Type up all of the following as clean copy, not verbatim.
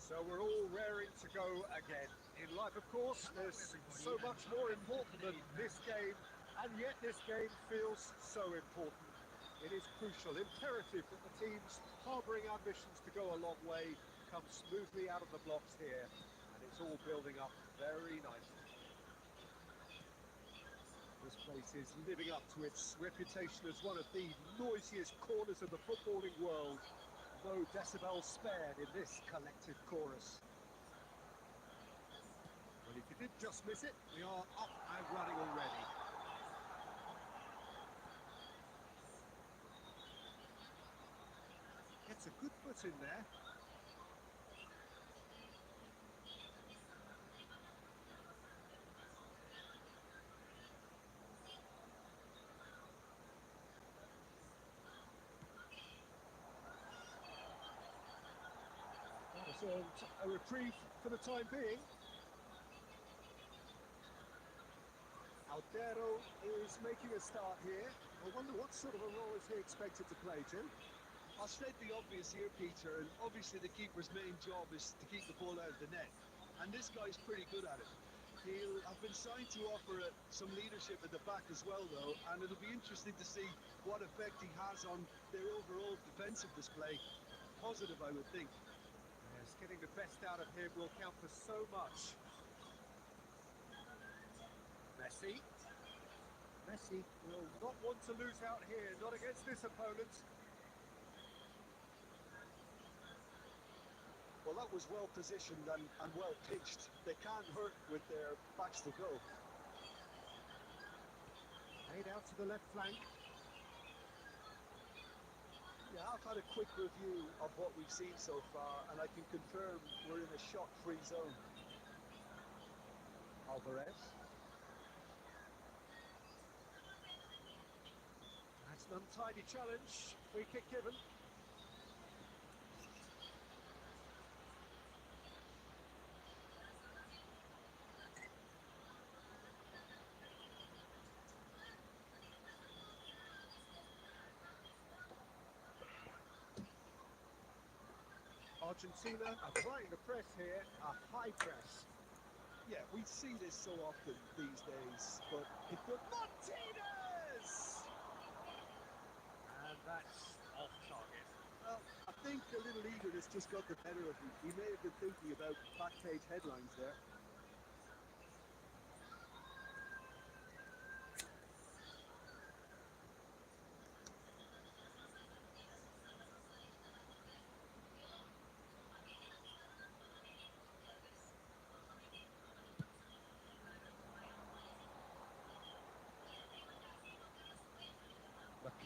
So we're all raring to go again. In life, of course, there's so much more important than this game, and yet this game feels so important. It is crucial, imperative that the teams harbouring ambitions to go a long way come smoothly out of the blocks here, and it's all building up very nicely. This place is living up to its reputation as one of the noisiest corners of the footballing world. No decibels spared in this collective chorus. Well, if you did just miss it, we are up and running already. Gets a good foot in there. So a reprieve for the time being. Aldero is making a start here. I wonder what sort of a role is he expected to play, Jim? I'll state the obvious here, Peter, and obviously the keeper's main job is to keep the ball out of the net. And this guy's pretty good at it. He'll have been signed to offer some leadership at the back as well, though, and it'll be interesting to see what effect he has on their overall defensive display. Positive, I would think. Yes, getting the best out of him will count for so much. Messi. Messi will not want to lose out here, not against this opponent. Well, that was well positioned and well pitched. They can't hurt with their backs to goal. Laid out to the left flank. Yeah, I've had a quick review of what we've seen so far, and I can confirm we're in a shot-free zone. Alvarez. That's an untidy challenge. Free kick given. Argentina applying the press here, a high press. Yeah, we see this so often these days, but it could... Martinez! And that's off target. Well, I think a little eagerness just got the better of him. He may have been thinking about back page headlines there.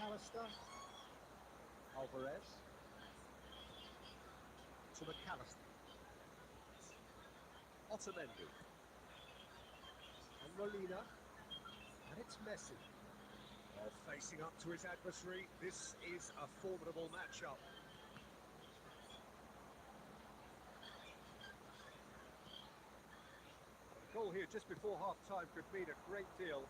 McAllister, Alvarez, to McAllister, Otamendi, and Molina, and it's Messi. Well, facing up to his adversary, this is a formidable matchup. A goal here just before half-time could mean a great deal.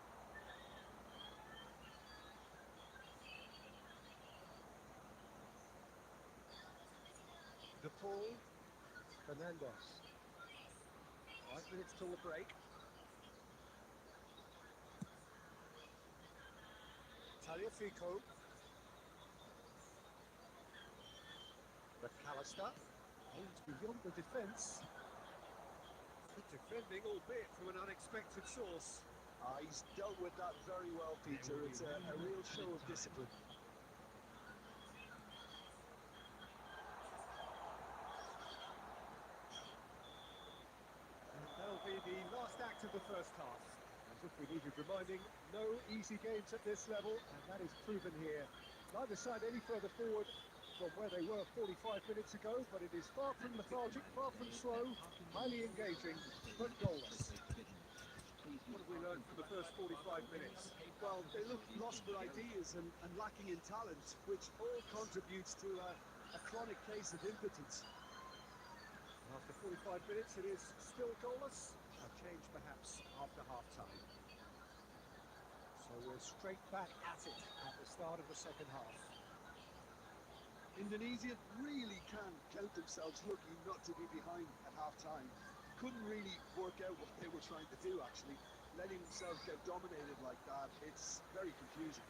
De Paul, Fernandes. 5 minutes till the break. Tagliafico. McAllister. Aims beyond the defence. Good defending, albeit from an unexpected source. He's dealt with that very well, Peter. It's a real show of discipline. That'll be the last act of the first half. As if we needed reminding, no easy games at this level, and that is proven here. Neither side any further forward from where they were 45 minutes ago, but it is far from lethargic, far from slow, highly engaging, but goalless. What have we learned from the first 45 minutes? Well, they look lost for ideas and lacking in talent, which all contributes to a chronic case of impotence. After 45 minutes, it is still goalless. A change perhaps after half-time. So we're straight back at it at the start of the second half. Indonesia really can count themselves lucky not to be behind at half-time. Couldn't really work out what they were trying to do, actually. Letting themselves get dominated like that, it's very confusing.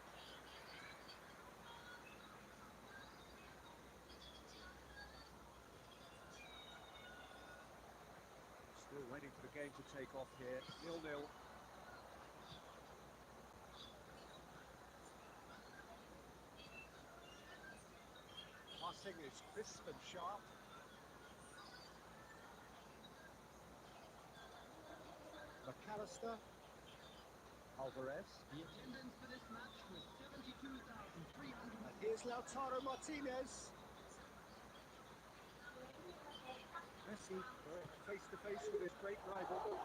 Still waiting for the game to take off here. 0-0. Passing is crisp and sharp. McAllister. Alvarez. The attendance for this match was 72,300. And here's Lautaro Martinez. Messi face to face with his great rival.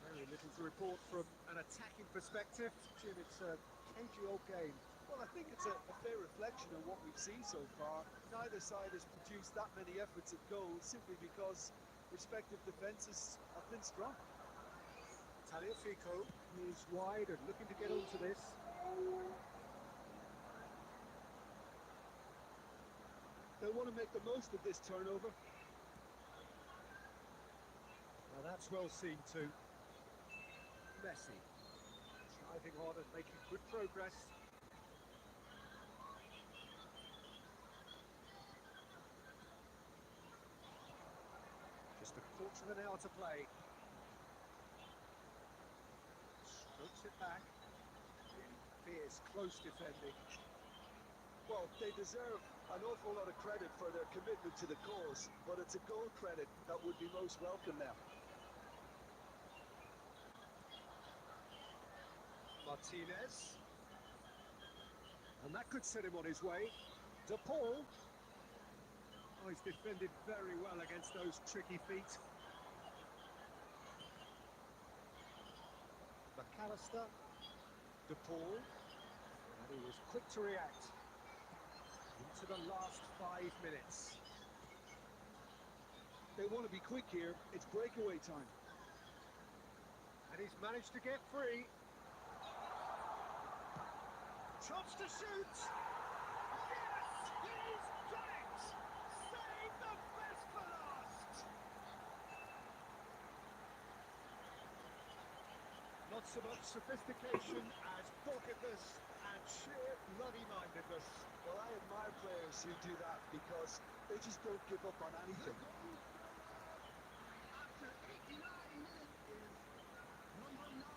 Very little to report from an attacking perspective. Jim, it's a cagey old game. Well, I think it's a fair reflection of what we've seen so far. Neither side has produced that many efforts at goal simply because respective defences have been strong. Tagliafico is wide and looking to get onto this. They'll want to make the most of this turnover. Now that's well seen too. Messi driving on and making good progress. Just a quarter of an hour to play. Strokes it back. Fierce, close defending. Well, they deserve an awful lot of credit for their commitment to the cause, but it's a goal credit that would be most welcome now. Martinez. And that could set him on his way. De Paul. Oh, he's defended very well against those tricky feet. McAllister. De Paul. And he was quick to react. Into the last 5 minutes. They want to be quick here. It's breakaway time. And he's managed to get free. Chance to shoot! Yes! He's done it! Save the best for last! Not so much sophistication as doggedness and sheer bloody-mindedness. Well, I admire players who do that because they just don't give up on anything. After 89 minutes is number 9.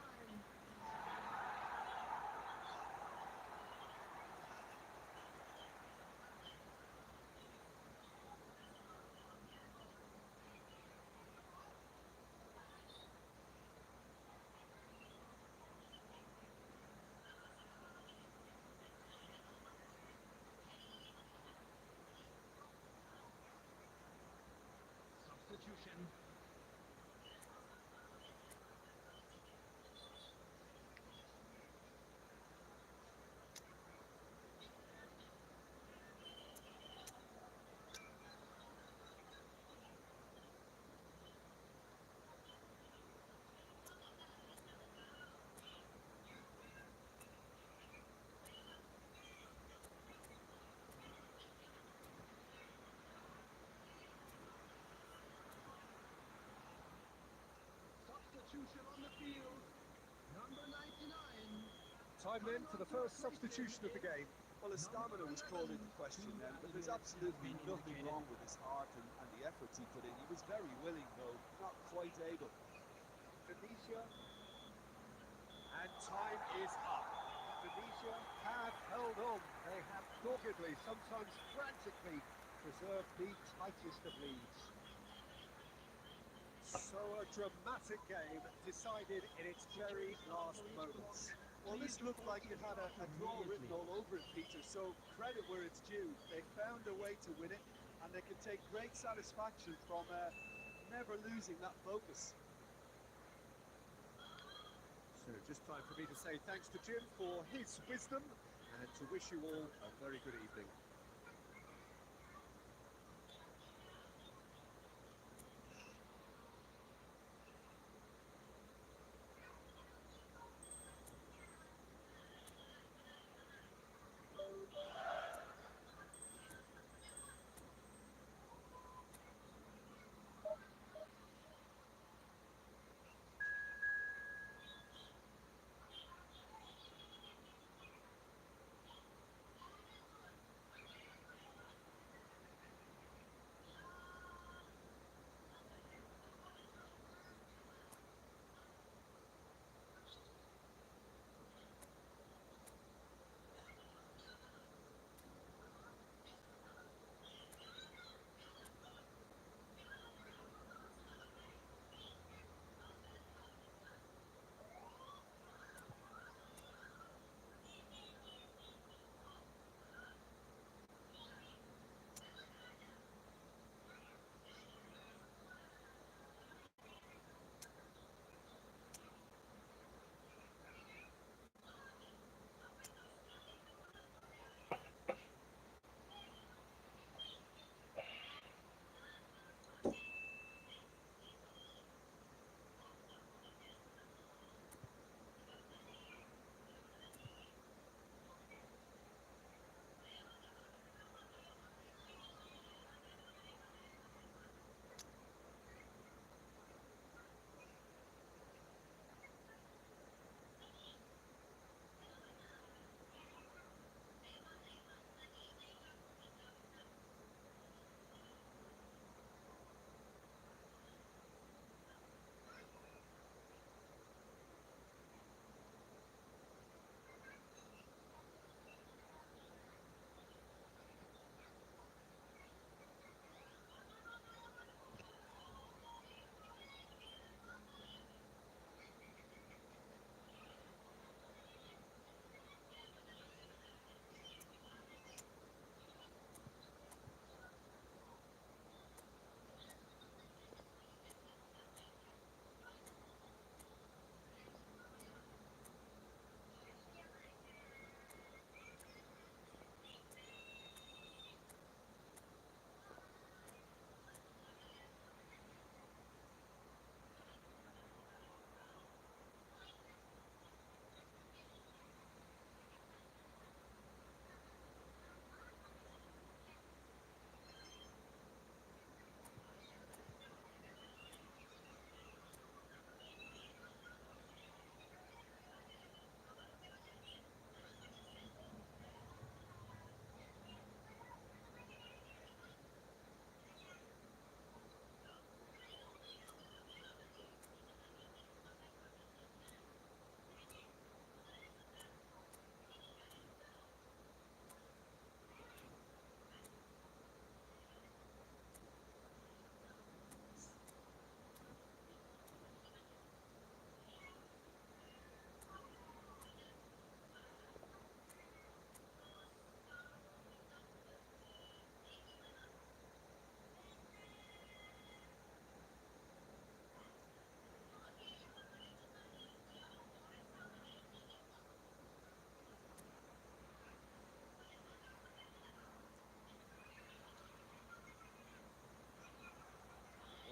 Substitution. Substitution on the field. Number 99. Time then for the first substitution of the game. Well, his stamina was called into question then, but there's absolutely nothing wrong with his heart and the efforts he put in. He was very willing, though, not quite able. Indonesia. And time is up. Indonesia have held on. They have doggedly, sometimes frantically, preserved the tightest of leads. So a dramatic game decided in its very last moments. Well, this looked like it had a draw written all over it, Peter, so credit where it's due. They found a way to win it, and they can take great satisfaction from never losing that focus. So just time for me to say thanks to Jim for his wisdom and to wish you all a very good evening.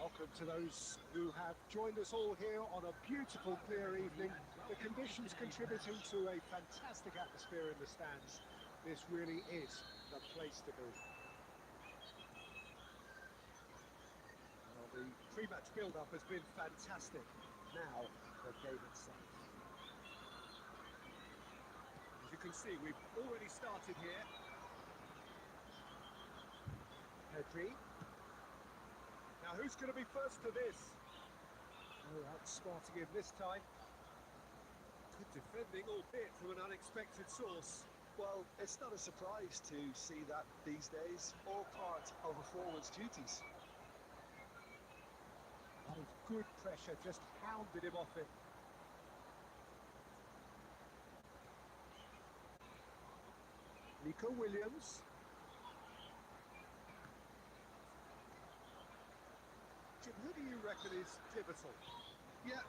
Welcome to those who have joined us all here on a beautiful, clear evening. The conditions contributing to a fantastic atmosphere in the stands. This really is the place to be. Well, the pre-match build-up has been fantastic. Now, the game itself. As you can see, we've already started here. Pedri. Now, who's going to be first to this? Oh, outsmarting him this time. Good defending, albeit from an unexpected source. Well, it's not a surprise to see that these days, all part of a forward's duties. That is good pressure, just hounded him off it. Nico Williams. Jim, who do you reckon is pivotal? Yeah,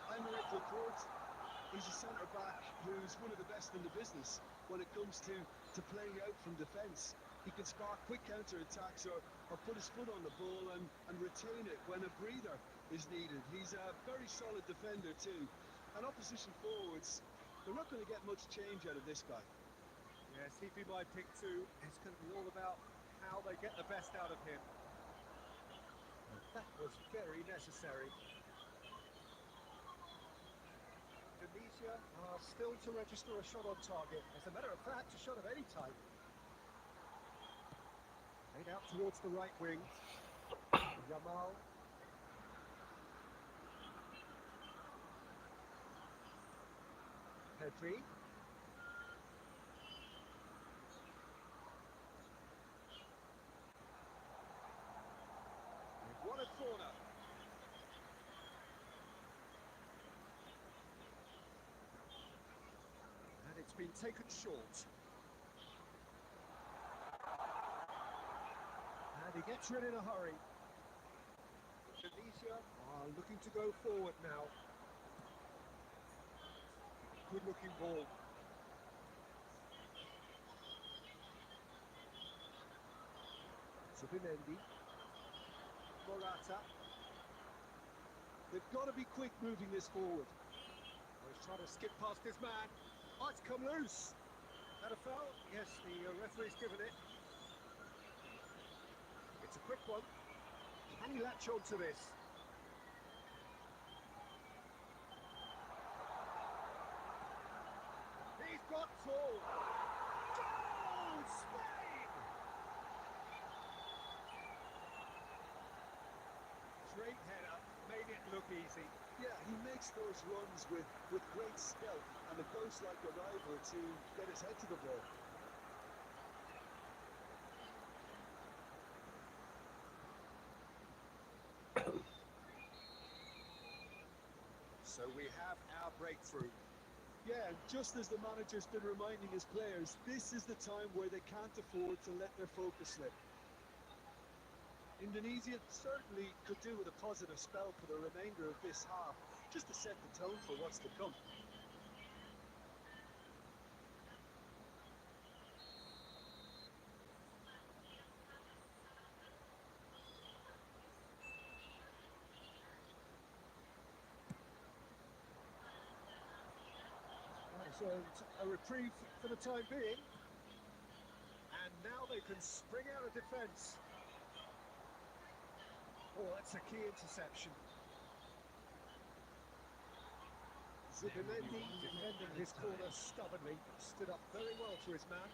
I'm Rick Laporte. He's a centre-back who's one of the best in the business when it comes to playing out from defence. He can spark quick counter-attacks or put his foot on the ball and retain it when a breather is needed. He's a very solid defender too. And opposition forwards, they're not going to get much change out of this guy. Yes, he'd be my pick too. It's going to be all about how they get the best out of him. And that was very necessary. Indonesia are still to register a shot on target. As a matter of fact, a shot of any type. Made out towards the right wing. Yamal. Pedri. They've won a corner. And it's been taken short. And he gets rid in a hurry. Indonesia are looking to go forward now. Good looking ball. Zubimendi. Morata. They've got to be quick moving this forward. Oh, he's trying to skip past his man. Oh, it's come loose. That a foul? Yes, the referee's given it. It's a quick one. Can he latch on to this? He's got full. Goal! Spain! Great header, made it look easy. Yeah, he makes those runs with great stealth and a ghost-like arrival to get his head to the ball. So we have our breakthrough. Yeah, and just as the manager's been reminding his players, this is the time where they can't afford to let their focus slip. Indonesia certainly could do with a positive spell for the remainder of this half, just to set the tone for what's to come. A reprieve for the time being. And now they can spring out of defence. Oh, that's a key interception. Zubimendi defending his corner stubbornly, stood up very well to his man.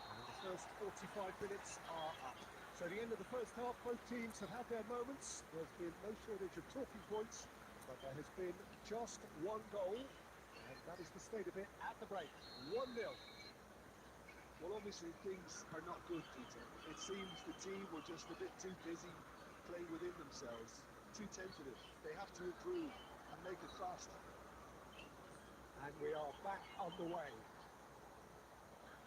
And the first 45 minutes are up. So the end of the first half, both teams have had their moments. There's been no shortage of talking points, but there has been just one goal, and that is the state of it at the break. 1-0. Well, obviously things are not good, Peter. It seems the team were just a bit too busy playing within themselves, too tentative. They have to improve and make it faster. And we are back on the way.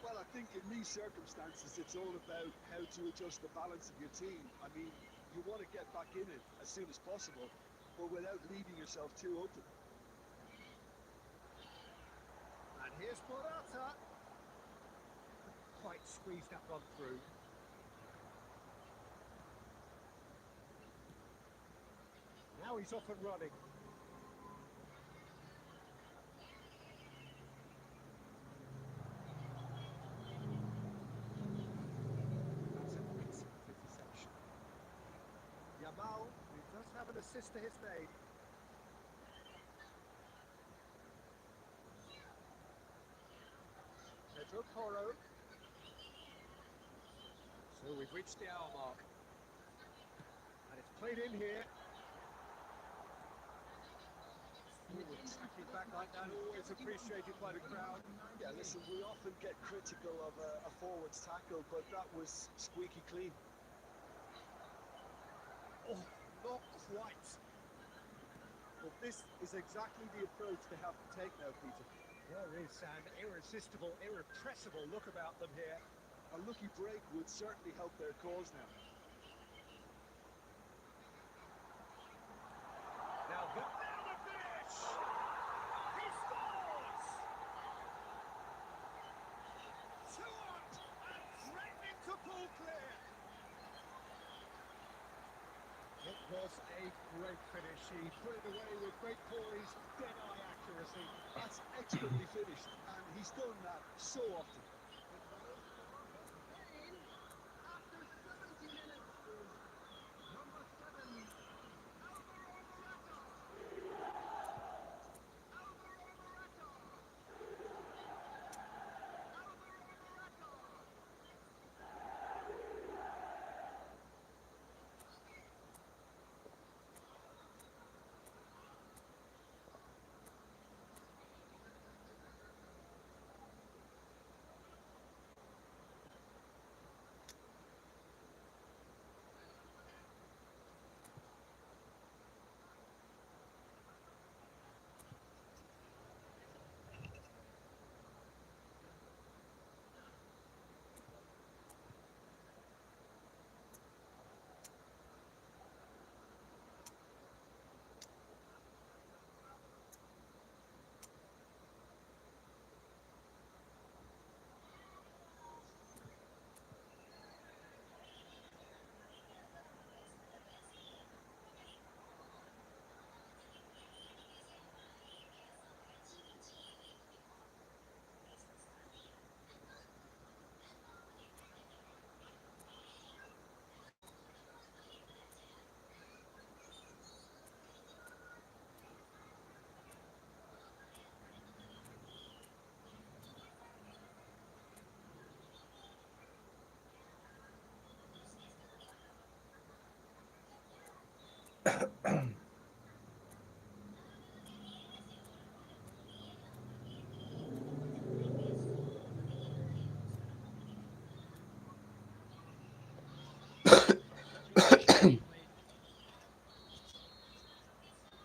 Well, I think in these circumstances, it's all about how to adjust the balance of your team. I mean, you want to get back in it as soon as possible, but without leaving yourself too open. And here's Morata. Quite squeezed that one through. Now he's off and running. That's an excellent interception. Yamal, who does have an assist to his name. Pedro Porro. So we've reached the hour mark. And it's played in here. Attacking back like that, always appreciated by the crowd. Yeah, listen, we often get critical of a forward's tackle, but that was squeaky clean. Oh, not quite. But this is exactly the approach they have to take now, Peter. There is an irresistible, irrepressible look about them here. A lucky break would certainly help their cause now. Now the finish! He scores! 2 up and threatening to pull clear. It was a great finish. He put it away with great poise, dead-eye accuracy. That's expertly finished, and he's done that so often. Spain, after 70 minutes, is number 7, Alvaro Morata. Alvaro Morata. Alvaro Morata.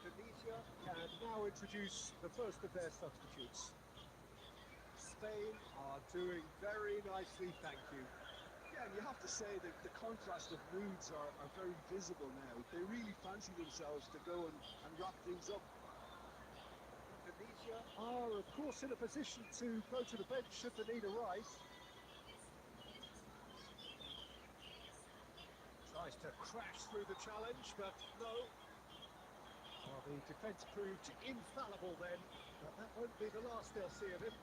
Indonesia can now introduce the first of their substitutes. Spain are doing very nicely, thank you. Yeah, and you have to say that the contrast of moods are very visible now. They really fancy themselves to go and wrap things up. Indonesia are, of course, in a position to go to the bench should the need arise. Tries to crash through the challenge, but no. Well, the defence proved infallible then, but that won't be the last they'll see of him.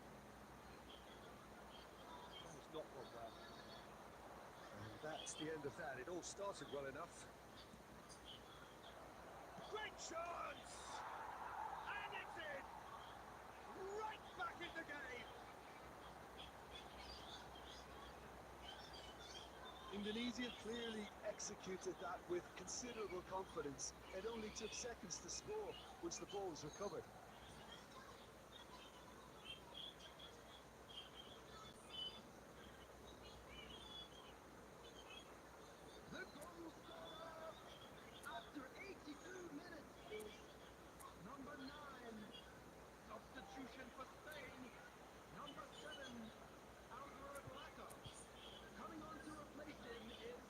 That was not one well. And that's the end of that. It all started well enough. Great chance! And it's in! Right back in the game! Indonesia clearly executed that with considerable confidence. It only took seconds to score once the ball was recovered. The goal scorer after 82 minutes is number 9. Substitution for Spain, number 7, Alvaro Morata. Coming on to replace him is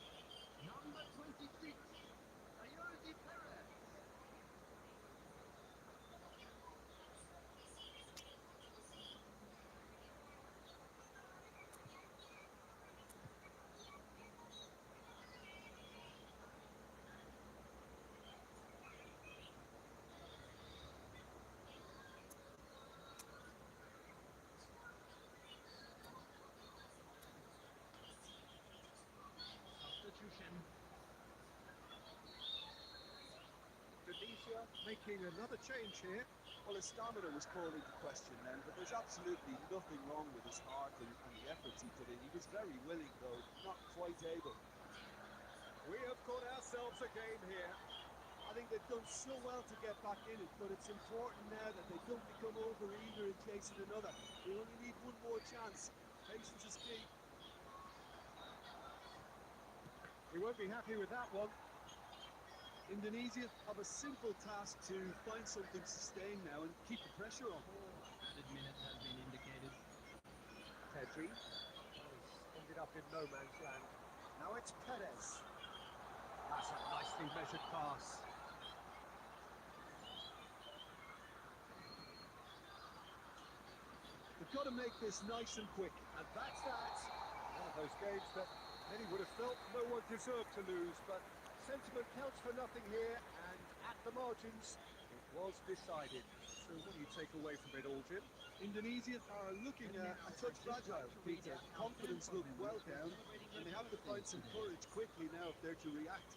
number 26, Ayoze Perez. making another change here. Well, his stamina was called into question then, but there's absolutely nothing wrong with his heart and the efforts he put in. He was very willing, though, not quite able. We have got ourselves a game here. I think they've done so well to get back in it, but it's important now that they don't become over-eager in chasing another. They only need one more chance. Patience is key. We won't be happy with that one. Indonesia have a simple task to find something sustained now and keep the pressure on. Added minute has been indicated. Pedri. Oh, he's ended up in no man's land. Now it's Perez. That's a nicely measured pass. They've got to make this nice and quick. And that's that. One of those games that many would have felt no one deserved to lose, but sentiment counts for nothing here, and at the margins, it was decided. So what do you take away from it all, Jim? Indonesia are looking a touch fragile, Peter. Confidence looked well down, and they have to find some courage quickly now if they're to react.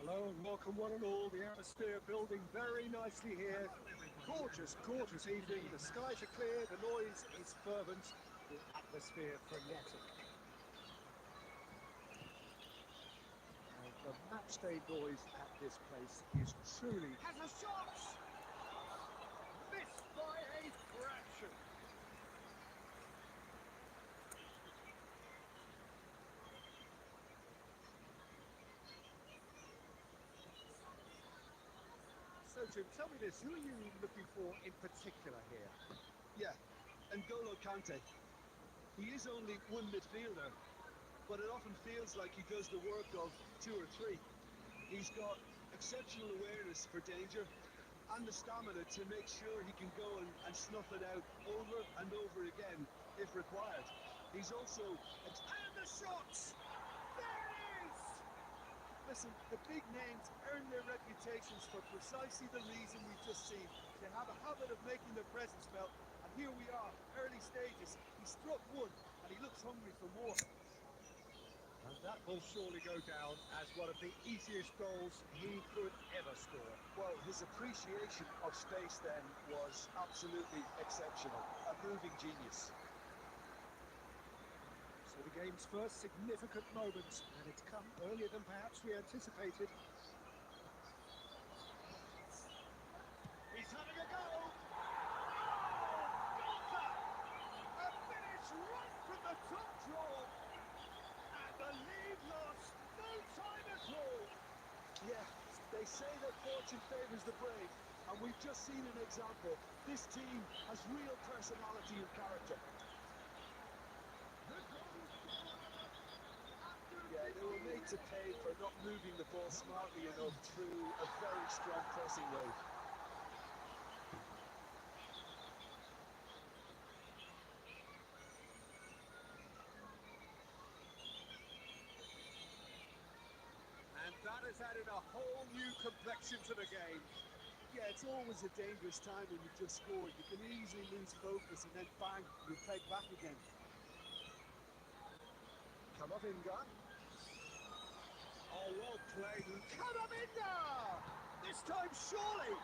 Hello and welcome one and all. The atmosphere building very nicely here. Gorgeous, gorgeous evening. The skies are clear, the noise is fervent, the atmosphere frenetic. And the matchday noise at this place is truly... Has a shot! Missed by a fraction. So Jim, tell me this, who are you looking for in particular here? Yeah, N'Golo Kante. He is only one midfielder, but it often feels like he does the work of two or three. He's got exceptional awareness for danger and the stamina to make sure he can go and snuff it out over and over again if required. He's also... And the shot! There it is! Listen, the big names earn their reputations for precisely the reason we've just seen. They have a habit of making their presence felt, and here we are, early stages. He struck one, and he looks hungry for more. And that will surely go down as one of the easiest goals he could ever score. Well, his appreciation of space then was absolutely exceptional. A moving genius. So the game's first significant moment, and it's come earlier than perhaps we anticipated. He's having a go! Golfer! A finish right from the top draw! And the lead lost no time at all! Yeah, they say that fortune favours the brave, and we've just seen an example. This team has real personality and character. Yeah, they were made to pay for not moving the ball smartly enough through a very strong pressing wave. And that has added a whole new complexion to the game. Yeah, it's always a dangerous time when you've just scored. You can easily lose focus and then bang, you peg back again. Camavinga. Oh, well played. Camavinga! This time surely!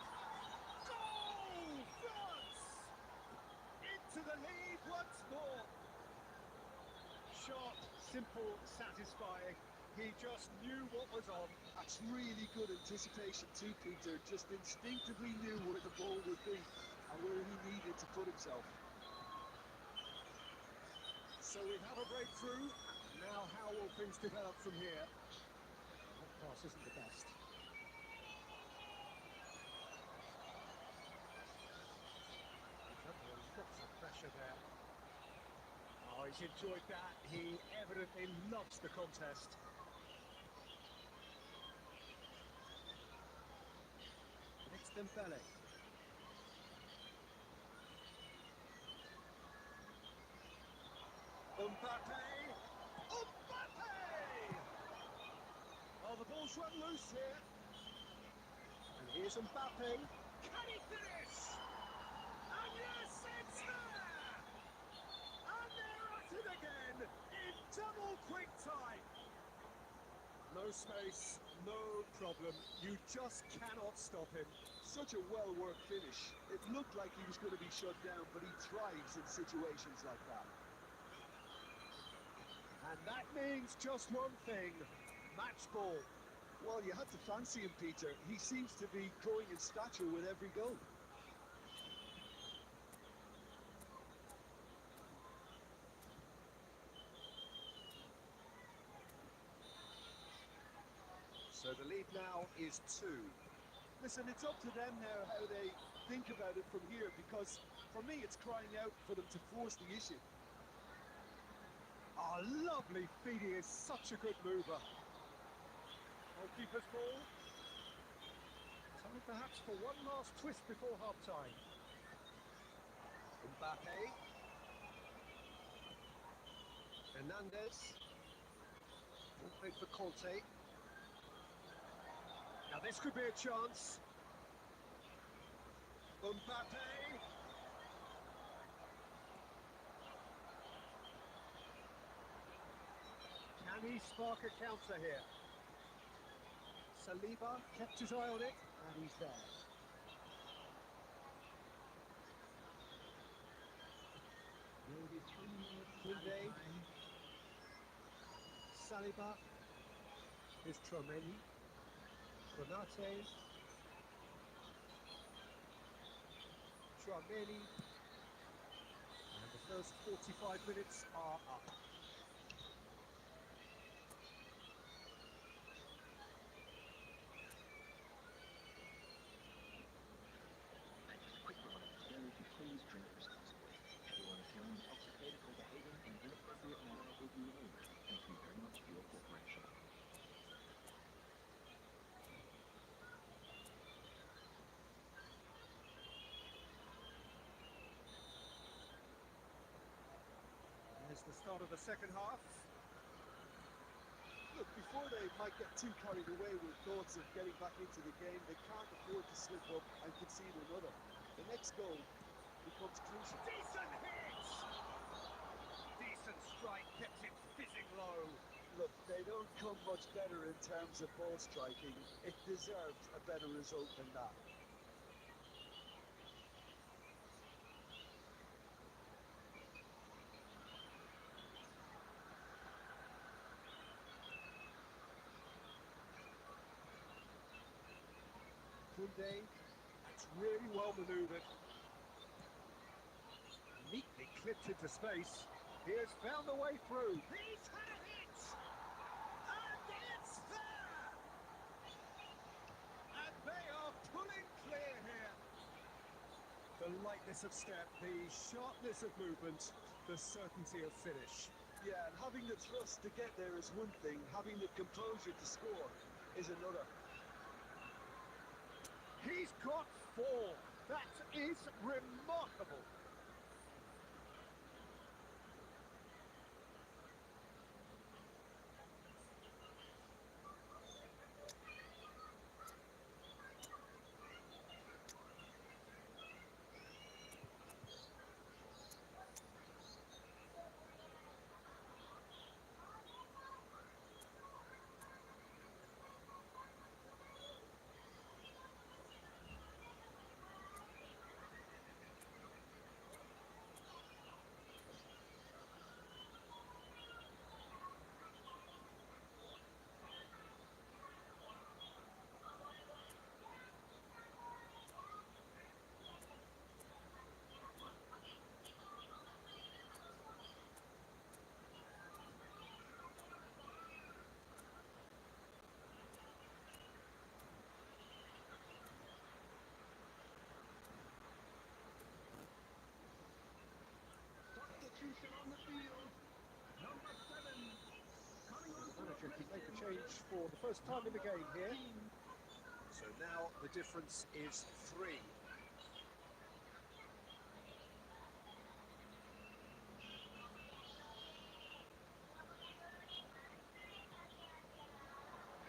Goal! France! Into the lead once more! Sharp, simple, satisfying. He just knew what was on. That's really good anticipation too, Peter. Just instinctively knew where the ball would be and where he needed to put himself. So we have a breakthrough. Now how will things develop from here? That pass isn't the best. He's under lots of pressure there. Oh, he's enjoyed that. He evidently loves the contest. It's Dembele. Mbappe! Mbappe! Oh, the ball's run loose here. And here's Mbappe. Can he finish? And yes, it's there! And they're at it again in double quick time. No space, no problem. You just cannot stop him. Such a well-worked finish. It looked like he was going to be shut down, but he thrives in situations like that. And that means just one thing. Match ball. Well, you had to fancy him, Peter. He seems to be growing in stature with every goal. So the lead now is 2. Listen, it's up to them now how they think about it from here, because for me it's crying out for them to force the issue. Oh, lovely feed. He is such a good mover. Goalkeeper's ball. Time perhaps for one last twist before half-time. Mbappe. Hernandez. Well played for Conte. Now this could be a chance. Mbappe. Can he spark a counter here? So Saliba kept his eye on it, and he's there. Will be 3 minutes Koundé. added time. Saliba. Here's Tchouaméni. Konate. Tchouaméni. And the first 45 minutes are up. And just a quick reminder to go to please drink responsibly. Everyone who feeling intoxicated or behaving in an inappropriate manner will be removed. Thank you very much for your cooperation. There's the start of the second half. Look, before they might get too carried away with thoughts of getting back into the game, they can't afford to slip up and concede another. The next goal becomes crucial. Decent hit! Decent strike, kept it fizzing low. Look, they don't come much better in terms of ball striking. It deserved a better result than that. Koundé, that's really well manoeuvred. Neatly clipped into space. He has found a way through. He's had a hit! And it's there! And they are pulling clear here. The lightness of step, the sharpness of movement, the certainty of finish. Yeah, and having the thrust to get there is one thing, having the composure to score is another. He's got 4. That is remarkable. Substitution on the field. Number 7. Coming on The for manager can make a replacement. change for the first time in the game here. 13. So now the difference is 3.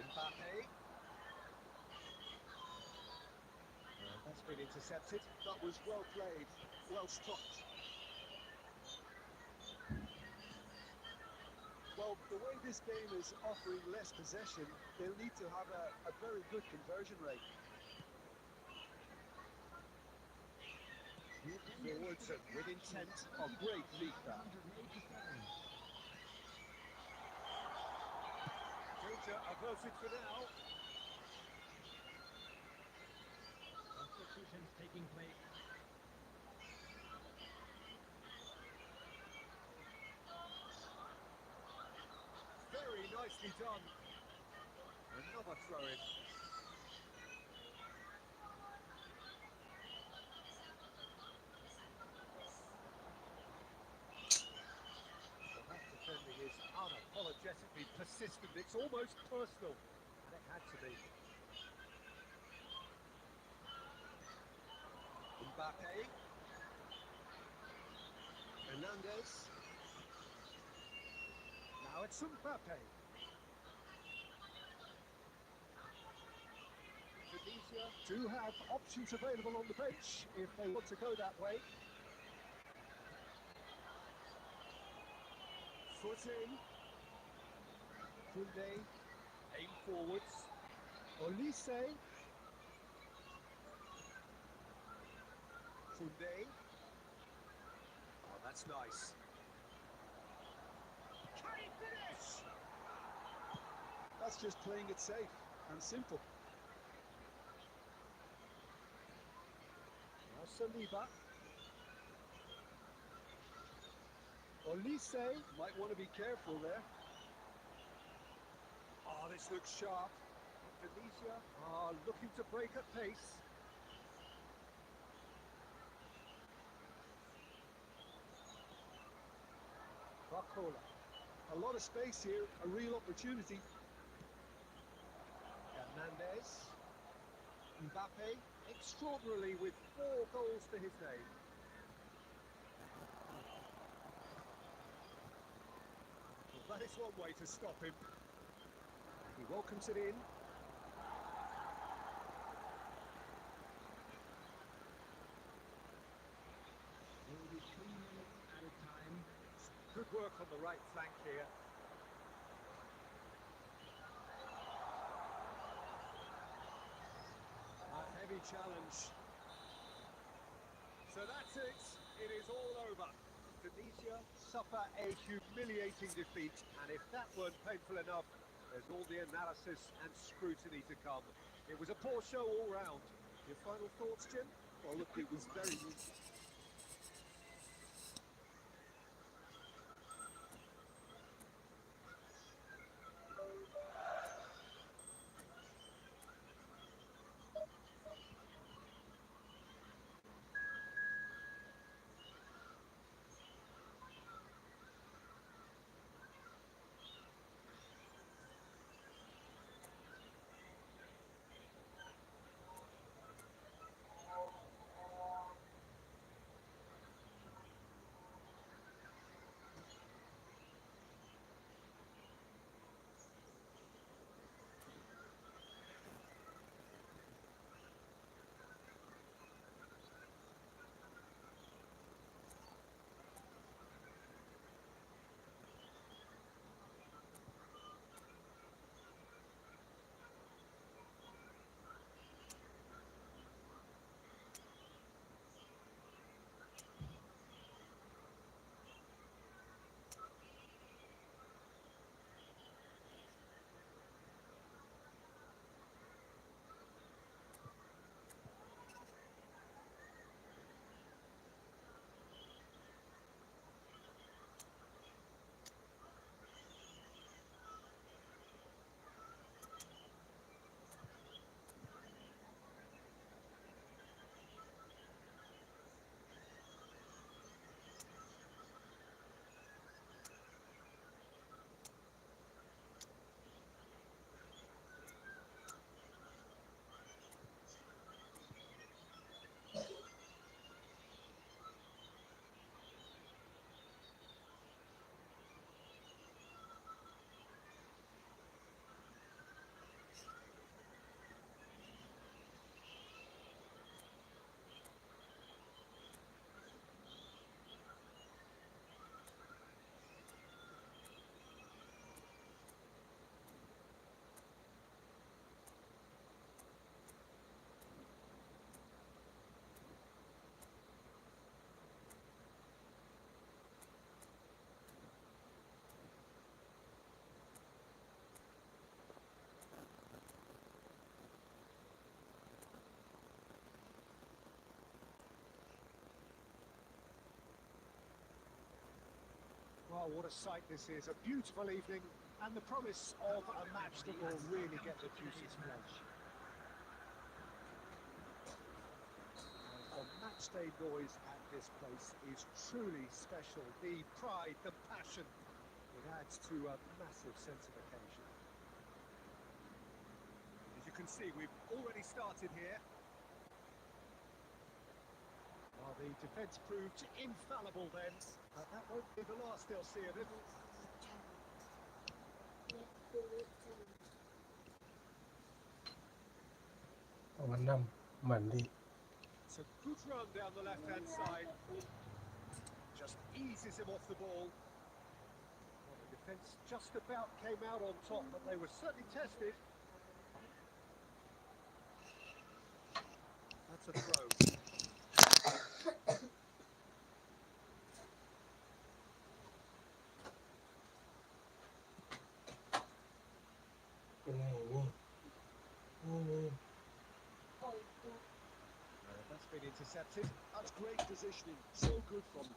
Mbappe. That's been intercepted. That was well played, well stopped. Well, the way this game is offering less possession, they'll need to have a very good conversion rate. Forwards and with intent. A great lead that. 187. Danger averted for now. Substitutions taking place. Very nicely done. Another throw-in. Well, that defending is unapologetically persistent. It's almost personal. And it had to be. Mbappe. Hernandez. Now it's Mbappe. Indonesia do have options available on the bench if they want to go that way. Foot in. Koundé, aim forwards. Olise. Tunde. Oh, that's nice. Can he finish? That's just playing it safe and simple. Now Saliba. Olise. Might want to be careful there. Oh, this looks sharp. Indonesia are looking to break at pace. Barcola. A lot of space here, a real opportunity. Hernandez. Mbappe, extraordinarily with 4 goals to his name. Well, that is one way to stop him. He welcomes it in. Maybe 3 minutes at a time. Good work on the right flank here. A heavy challenge. So that's it. It is all over. Indonesia suffer a humiliating defeat, and if that weren't painful enough, there's all the analysis and scrutiny to come. It was a poor show all round. Your final thoughts, Jim? Well, look, it was very... Well, what a sight this is. A beautiful evening and the promise of a match that will really get the juices flowing. The match day noise at this place is truly special. The pride, the passion, it adds to a massive sense of occasion. As you can see, we've already started here. Well, the defence proved infallible then. That won't be the last they'll see of it. It's a good run down the left-hand side. Just eases him off the ball. Well, the defence just about came out on top, but they were certainly tested. to throw. That's been intercepted. That's great positioning. So good from him.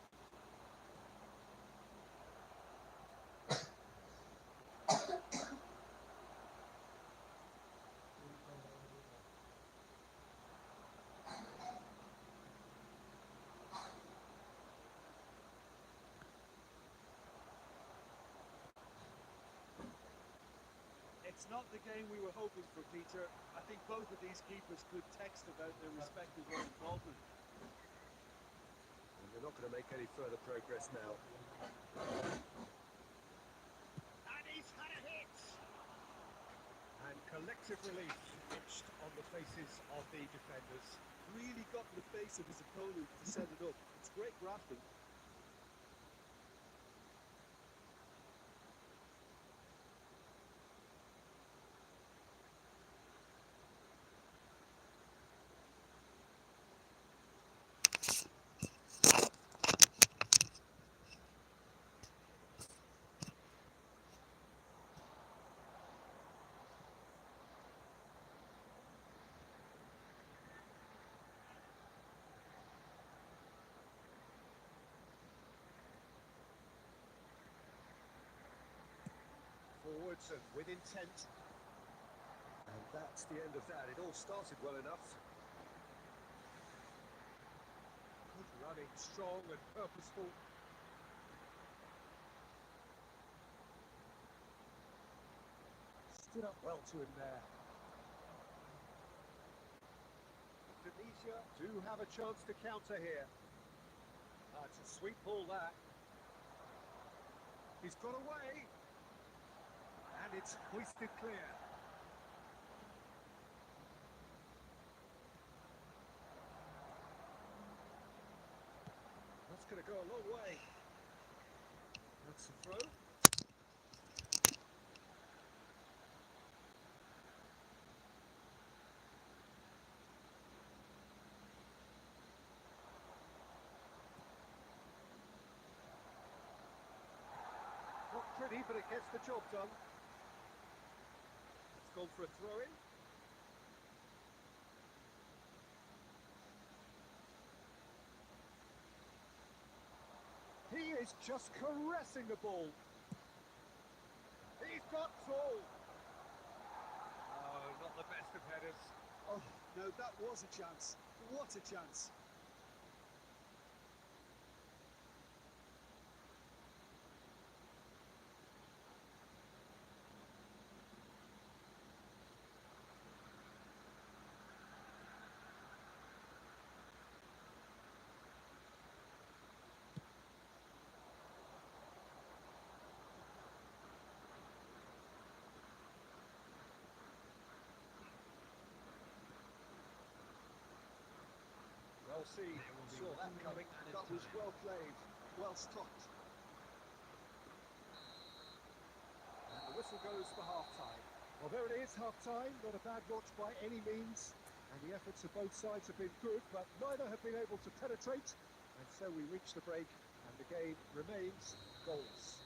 It's not the game we were hoping for, Peter. I think both of these keepers could text about their respective involvement. And they're not going to make any further progress now. And he's had a hit. And collective relief etched on the faces of the defenders. Really got in the face of his opponent to set it up. It's great grafting. Forwards and with intent. And that's the end of that. It all started well enough. Good running, strong and purposeful. Stood up well to him there. Indonesia do have a chance to counter here. It's a sweet ball that. He's got away. And it's hoisted clear. That's going to go a long way. That's a throw. Not pretty, but it gets the job done. It's gone for a throw-in. He is just caressing the ball. He's got full. Oh, not the best of headers. Oh, no, that was a chance. What a chance. Well, see, saw that coming. That was well played. Well stopped. And the whistle goes for half-time. Well, there it is, half-time. Not a bad watch by any means. And the efforts of both sides have been good, but neither have been able to penetrate. And so we reach the break, and the game remains goalless.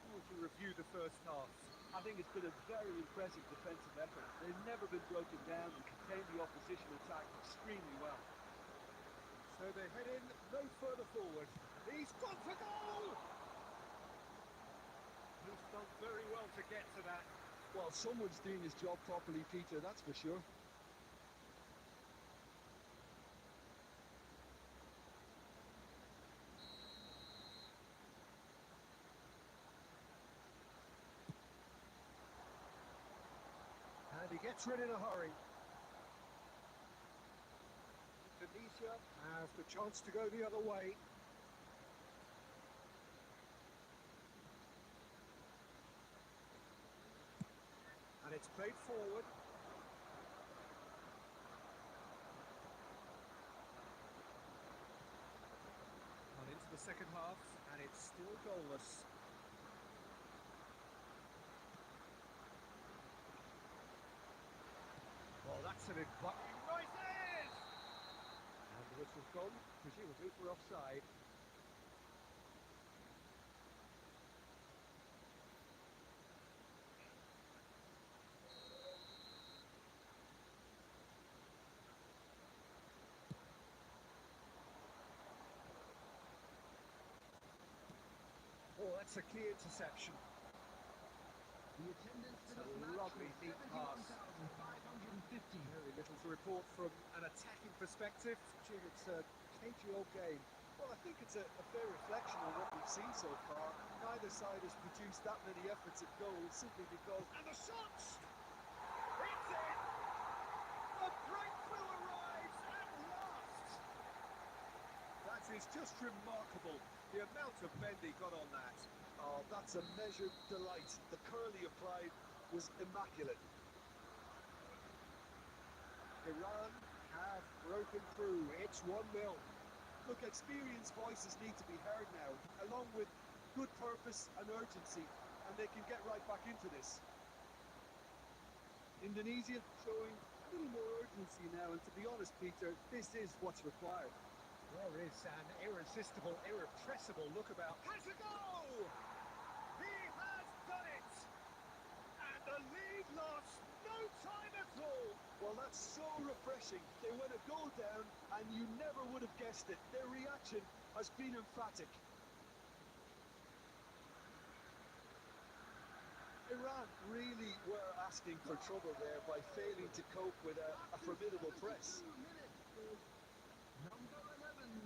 How would you review the first half? I think it's been a very impressive defensive effort. They've never been broken down and contained the opposition attack extremely well. So they head in no further forward. He's gone for goal! He's done very well to get to that. Well, someone's doing his job properly, Peter, that's for sure. And he gets rid in a hurry. Indonesia has the chance to go the other way. And it's played forward. On into the second half, and it's still goalless. Well, that's an inquiry right there! Whistle's gone, presumably for offside. Oh, that's a key interception. The attendance It's for a this match lovely was deep pass. 71,550. Very little to report from an attacking perspective. Jim, it's a cagey old game. Well, I think it's a fair reflection on what we've seen so far. Neither side has produced that many efforts at goal simply because... And the shots! It's in! The breakthrough arrives at last! That is just remarkable, the amount of bend he got on that. Oh, that's a measured delight. The curl he applied was immaculate. Iran have broken through. It's 1-0. Look, experienced voices need to be heard now, along with good purpose and urgency, and they can get right back into this. Indonesia showing a little more urgency now, and to be honest, Peter, this is what's required. There is an irresistible, irrepressible look about. Has a goal! He has done it! And the lead lost no time at all! Well, that's so refreshing. They went a goal down, and you never would have guessed it. Their reaction has been emphatic. Iran really were asking for trouble there by failing to cope with a formidable press. Number 11.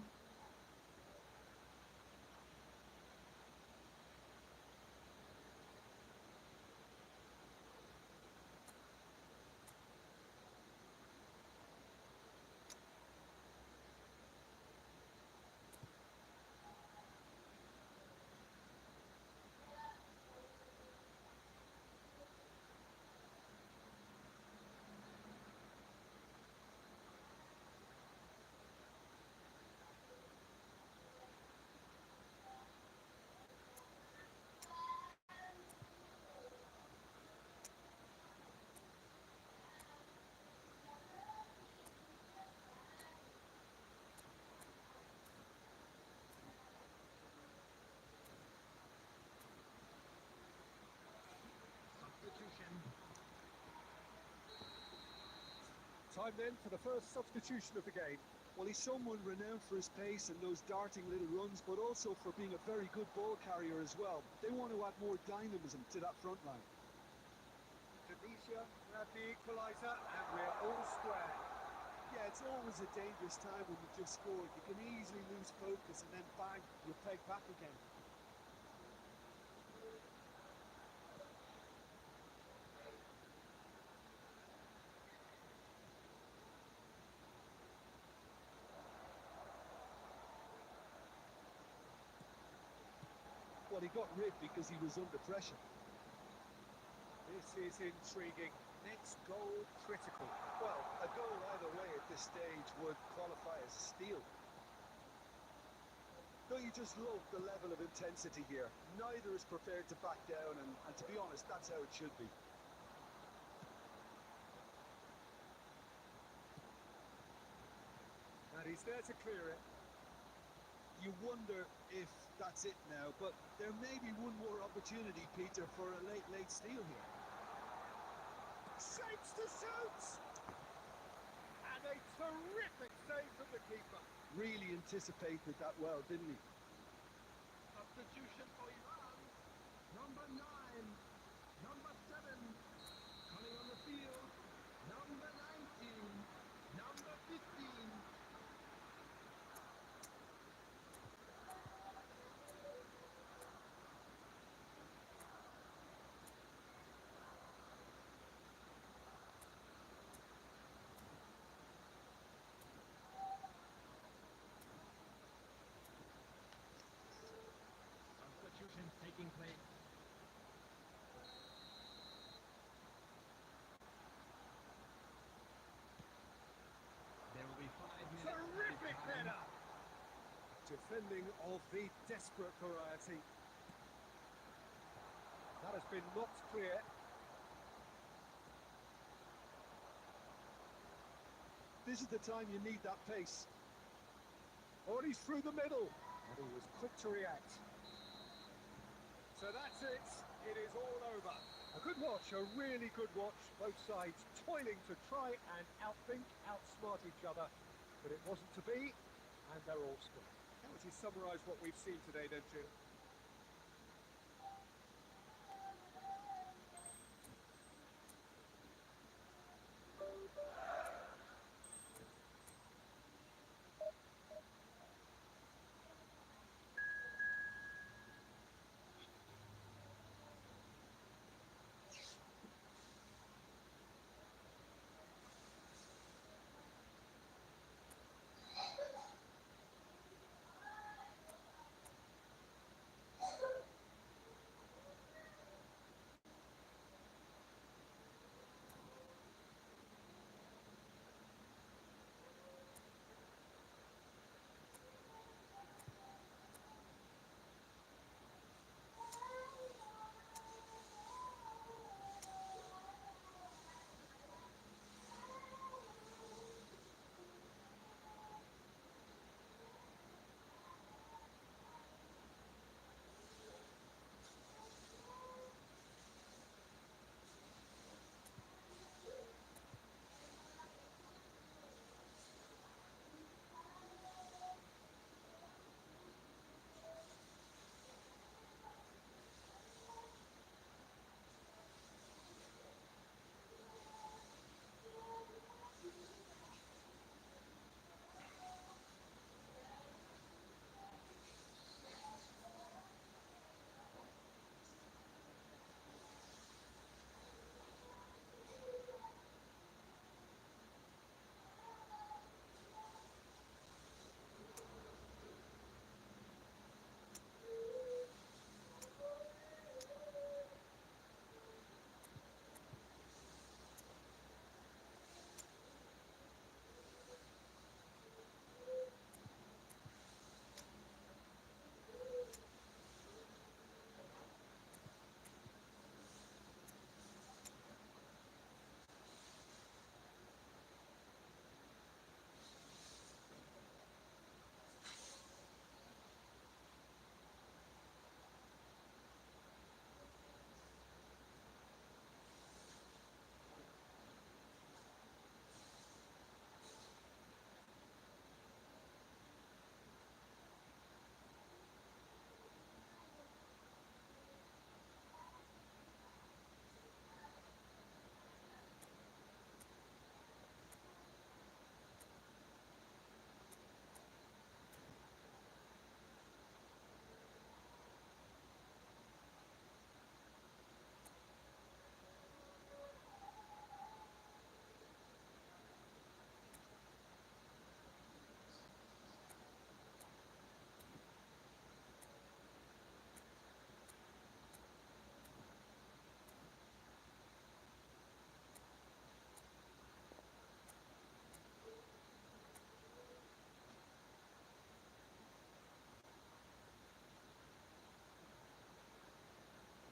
Substitution. Time then for the first substitution of the game. Well, he's someone renowned for his pace and those darting little runs, but also for being a very good ball carrier as well. They want to add more dynamism to that front line. Indonesia grab the equaliser, and we're all square. Yeah, it's always a dangerous time when you just scored. You can easily lose focus and then bang, you're pegged back again. Well, he got rid because he was under pressure. This is intriguing. Next goal critical. Well, a goal either way at this stage would qualify as a steal. Don't you just love the level of intensity here? Neither is prepared to back down, and to be honest, that's how it should be. And he's there to clear it. You wonder if that's it now, but there may be one more opportunity, Peter, for a late steal here. Shapes to shoot! And a terrific save from the keeper. Really anticipated that well, didn't he? Substitution for Iran. Number 9. Number 7. Coming on the field. Number 19. Number 15. Substitution taking place. There will be 5 minutes. Terrific header! Defending of the desperate variety. That has been knocked clear. This is the time you need that pace. Oh, and he's through the middle. And he was quick to react. So that's it. It is all over. A good watch, a really good watch. Both sides toiling to try and outthink, outsmart each other. But it wasn't to be, and they're all scored. How would you summarise what we've seen today then, Jim?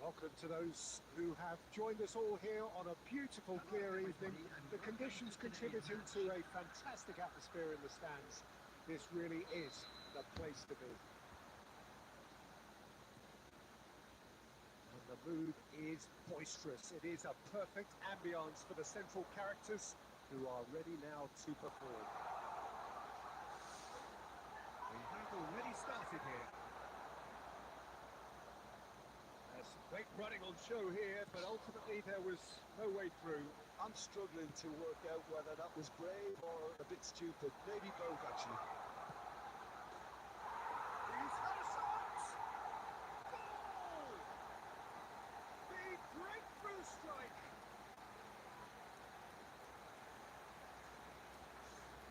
Welcome to those who have joined us all here on a beautiful, clear evening. The conditions contributing to a fantastic atmosphere in the stands. This really is the place to be. And the mood is boisterous. It is a perfect ambience for the central characters who are ready now to perform. We have already started here. There's some great running on show here, but ultimately there was no way through. I'm struggling to work out whether that was brave or a bit stupid. Maybe both, actually. He's had a shot! Goal! Big breakthrough strike!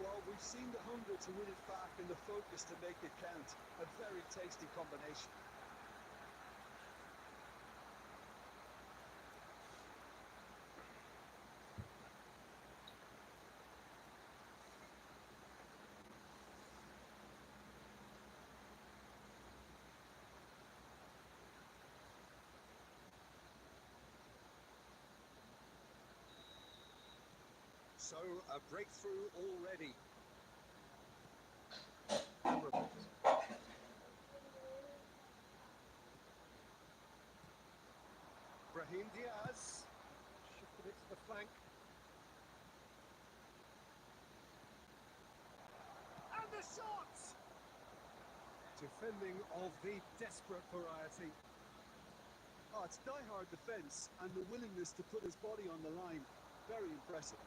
Well, we've seen the hunger to win it back and the focus to make it count. A very tasty combination. So, a breakthrough already. And Brahim Diaz. Shifted it to the flank. And the shot! Defending of the desperate variety. Oh, it's die-hard defence and the willingness to put his body on the line. Very impressive.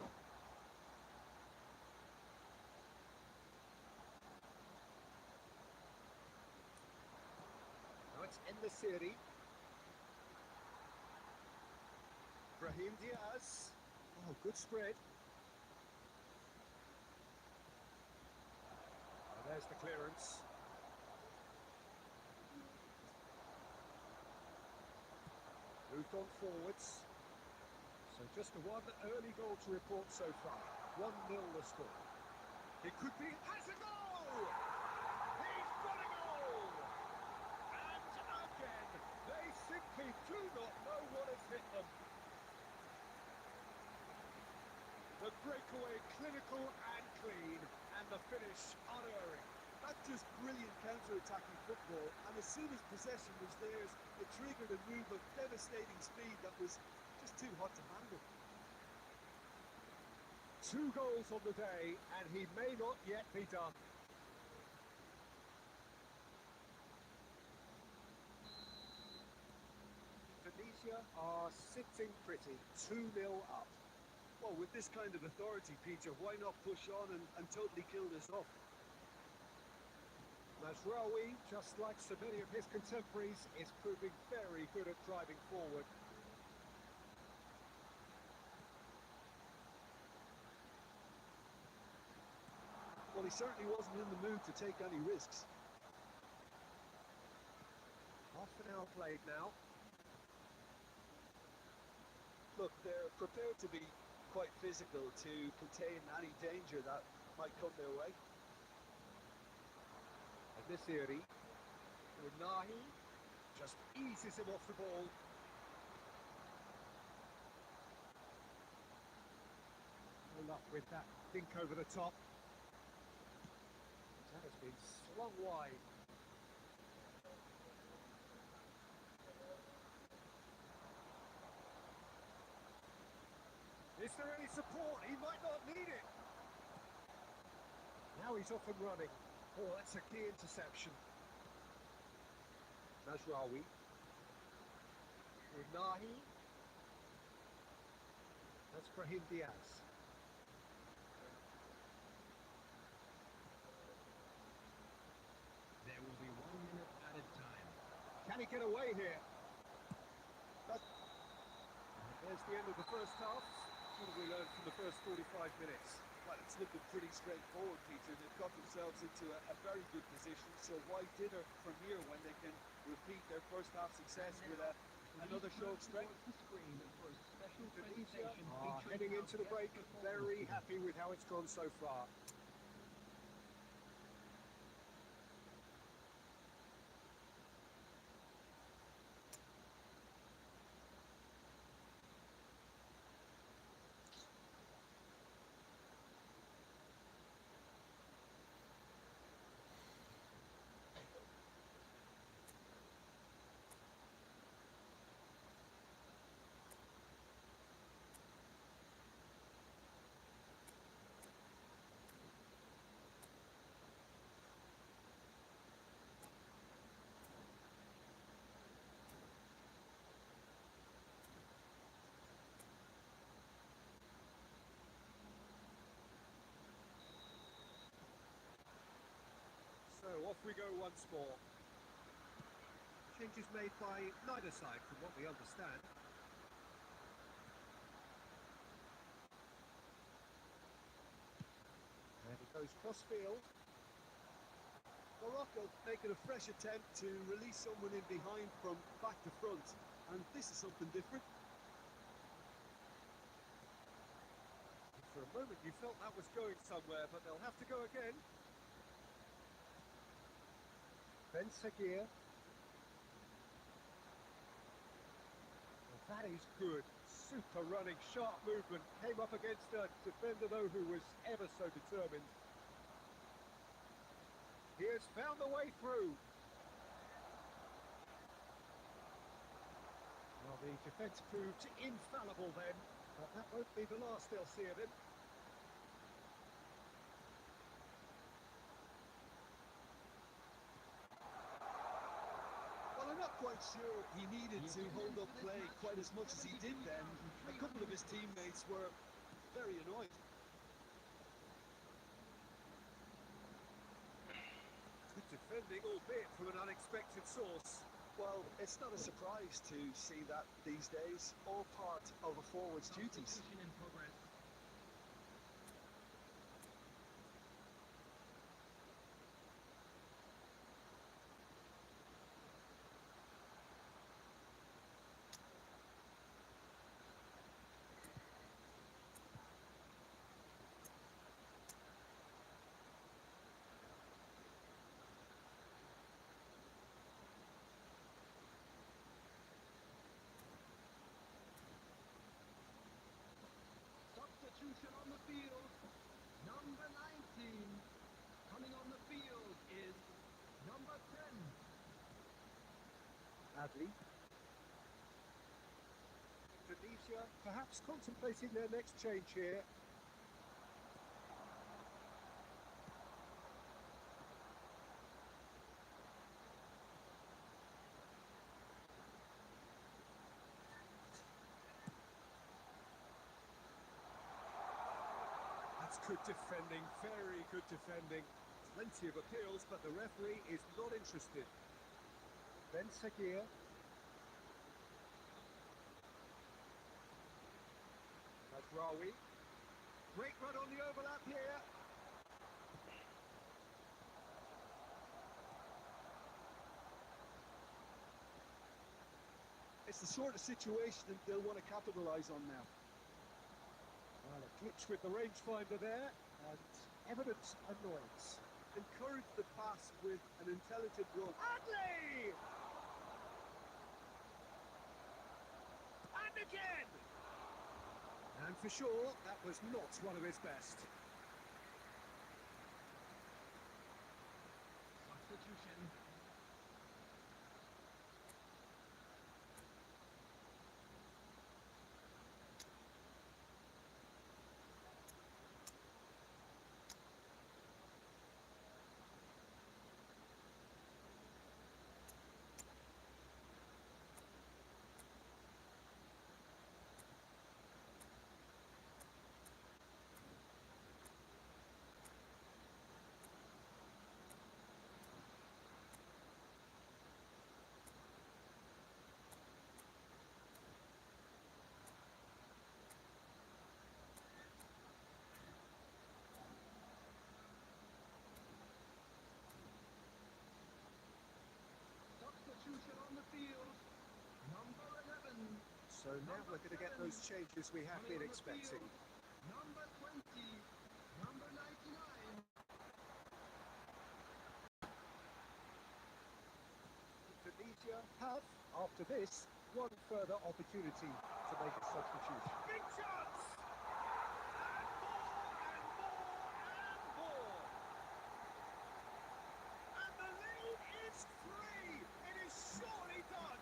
Now it's Indonesia. Brahim Diaz. Oh, good spread. And there's the clearance. Moved on forwards. So just the one early goal to report so far. 1-0 the score. It could be, has a goal! He's got a goal! And again, they simply do not know what has hit them. The breakaway clinical and clean, and the finish unerring. That's just brilliant counter-attacking football, and as soon as possession was theirs, it triggered a move of devastating speed that was just too hot to handle. 2 goals on the day, and he may not yet be done. Indonesia are sitting pretty, 2-0 up. Well, with this kind of authority, Peter, why not push on and totally kill this off? Mazraoui, just like so many of his contemporaries, is proving very good at driving forward. Well, he certainly wasn't in the mood to take any risks. Half an hour played now. Look, they're prepared to be quite physical to contain any danger that might come their way. Indonesia. Unahi just eases him off the ball. No luck with that dink over the top. That has been slung wide. Is there any support? He might not need it. Now he's off and running. Oh, that's a key interception. Mazraoui. Unahi. That's Brahim Diaz. There will be 1 minute added time. Can he get away here? There's the end of the first half. What have we learned from the first 45 minutes? Well, it's looking pretty straightforward, Peter. They've got themselves into a very good position, so why dither from here when they can repeat their first half success with another show of strength? The screen for a special Indonesia presentation are featuring heading our into the guest break, very performances. happy with how it's gone so far. So off we go once more. Changes made by neither side from what we understand. And it goes cross-field. Morocco making a fresh attempt to release someone in behind from back to front, and this is something different. For a moment you felt that was going somewhere, but they'll have to go again. Ben Seguir. Well, that is good. Super running, sharp movement. Came up against a defender though who was ever so determined. He has found the way through. Well, The defence proved infallible then, but that won't be the last they'll see of him. Well, I'm not quite sure he needed to hold up play quite as much as he did then. A couple of his teammates were very annoyed. Good defending, albeit from an unexpected source. Well, it's not a surprise to see that these days, all part of a forward's duties. Substitution in progress. Substitution on the field. Number 19. Coming on the field is number 10. Adley. Indonesia perhaps contemplating their next change here. That's good defending, very good defending. Plenty of appeals, but the referee is not interested. Ben Seguir. Rawi. Great run on the overlap here. It's the sort of situation that they'll want to capitalise on now. Well, a glitch with the rangefinder there, and evident annoyance. Encourage the pass with an intelligent run. Adley! And again! And for sure, that was not one of his best. Substitution. Substitution on the field. Number 11. So now we're going to get those changes we have been expecting. Number 20. Number 99. Indonesia have, after this, one further opportunity to make a substitution. Big chance! And more! And the lead is free! It is surely done!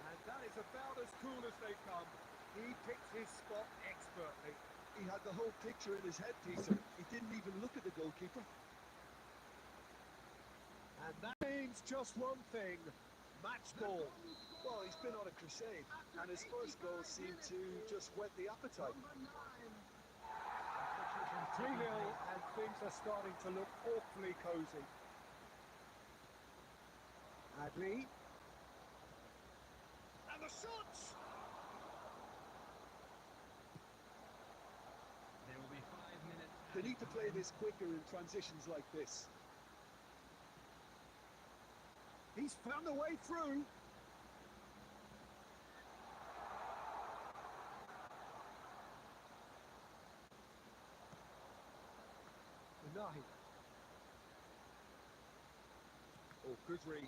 And that is about as cool as they come. He picked his spot expertly. He had the whole picture in his head, Peter. He didn't even look at the goalkeeper. And that means just one thing, match ball. Well, he's been on a crusade, and his first goal seemed to just whet the appetite. Number 9. 3-0, and things are starting to look awfully cosy. Adley. And the shot! There will be 5 minutes. They need to play this quicker in transitions like this. He's found a way through. Nahi. Oh, good read.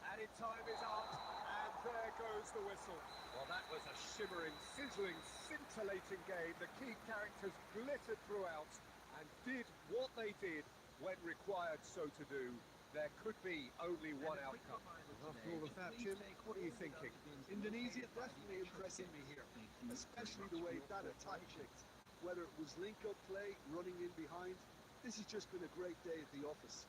Added time is up, and there goes the whistle. Well, that was a shimmering, sizzling, scintillating game. The key characters glittered throughout and did what they did when required so to do. There could be only one outcome. After all of that, Jim, what are you thinking? Indonesia definitely impressing me here, especially the way that attack clicked. Whether it was link-up play, running in behind, this has just been a great day at the office.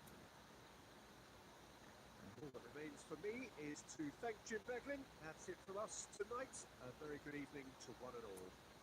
All that remains for me is to thank Jim Beglin. That's it from us tonight. A very good evening to one and all.